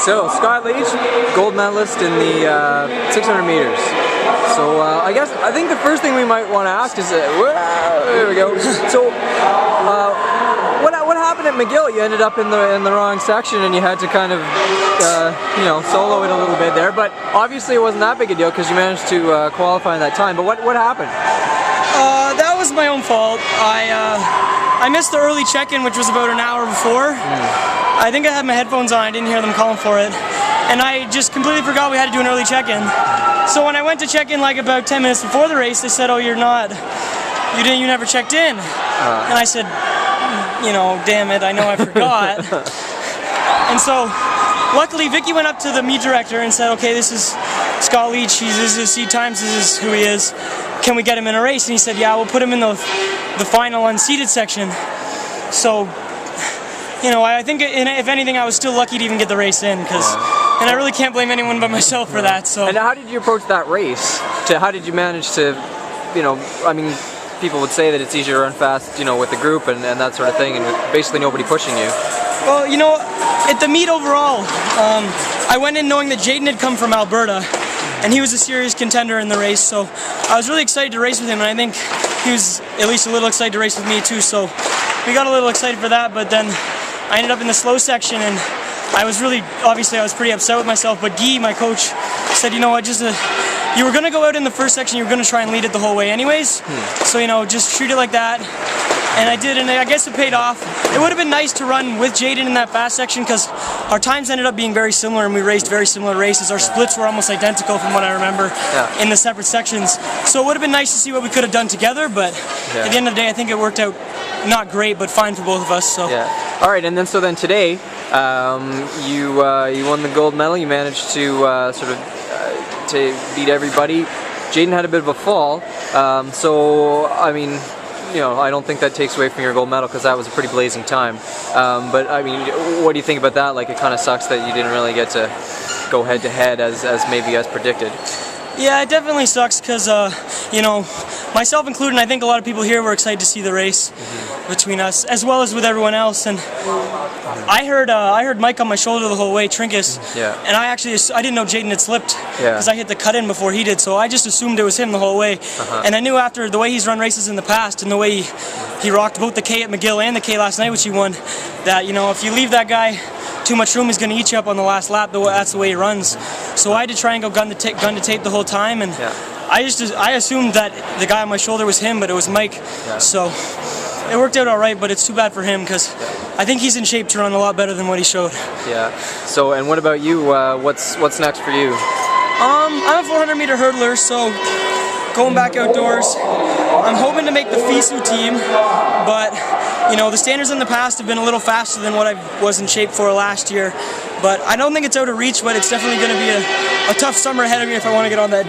So, Scott Leitch, gold medalist in the 600 meters. So, I think the first thing we might want to ask is, there we go. So, what happened at McGill? You ended up in the wrong section, and you had to kind of, solo it a little bit there. But obviously, it wasn't that big a deal because you managed to qualify in that time. But what happened? That was my own fault. I missed the early check-in, which was about an hour before. I think I had my headphones on, I didn't hear them calling for it. And I just completely forgot we had to do an early check-in. So when I went to check in like about 10 minutes before the race, they said, oh, you never checked in. And I said, damn it, I know I forgot. And so, luckily Vicky went up to the meet director and said, okay, this is Scott Leitch, this is his seed times, this is who he is. Can we get him in a race? And he said, yeah, we'll put him in the final unseeded section. So, I think if anything, I was still lucky to even get the race in, and I really can't blame anyone but myself for that. So. And how did you approach that race? How did you manage to, people would say that it's easier to run fast, with the group and that sort of thing, and with basically nobody pushing you. Well, at the meet overall, I went in knowing that Jaden had come from Alberta, and he was a serious contender in the race, so I was really excited to race with him, and I think he was at least a little excited to race with me too, so we got a little excited for that, but then I ended up in the slow section, and obviously I was pretty upset with myself, but Guy, my coach, said, you know what, you were going to go out in the first section, you were going to try and lead it the whole way anyways, so just treat it like that. And I did, and I guess it paid off. It would have been nice to run with Jaden in that fast section because our times ended up being very similar and we raced very similar races. Our splits were almost identical from what I remember in the separate sections. So it would have been nice to see what we could have done together, but at the end of the day I think it worked out not great but fine for both of us. So. Yeah. Alright, and then today you won the gold medal. You managed to to beat everybody. Jaden had a bit of a fall, I don't think that takes away from your gold medal because that was a pretty blazing time. But what do you think about that? Like, it kind of sucks that you didn't really get to go head to head as maybe as predicted. Yeah, it definitely sucks because, myself included, and I think a lot of people here were excited to see the race between us, as well as with everyone else. And I heard Mike on my shoulder the whole way, Trinkus, and I didn't know Jaden had slipped because I hit the cut-in before he did, so I just assumed it was him the whole way. And I knew after the way he's run races in the past and the way he rocked both the K at McGill and the K last night, which he won, that, if you leave that guy too much room, he's going to eat you up on the last lap. That's the way he runs. So I had to try and go gun to tape the whole time, and I assumed that the guy on my shoulder was him, but it was Mike. So it worked out all right, but it's too bad for him because I think he's in shape to run a lot better than what he showed. Yeah. So, and what about you? What's next for you? I'm a 400-meter hurdler, so going back outdoors. I'm hoping to make the FISU team, but the standards in the past have been a little faster than what I was in shape for last year. But I don't think it's out of reach, but it's definitely going to be a tough summer ahead of me if I want to get on that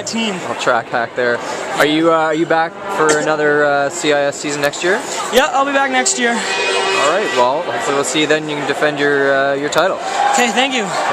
team. I'll track hack there. Are you back for another CIS season next year? Yeah, I'll be back next year. All right. Well, hopefully we'll see you then. You can defend your title. Okay. Thank you.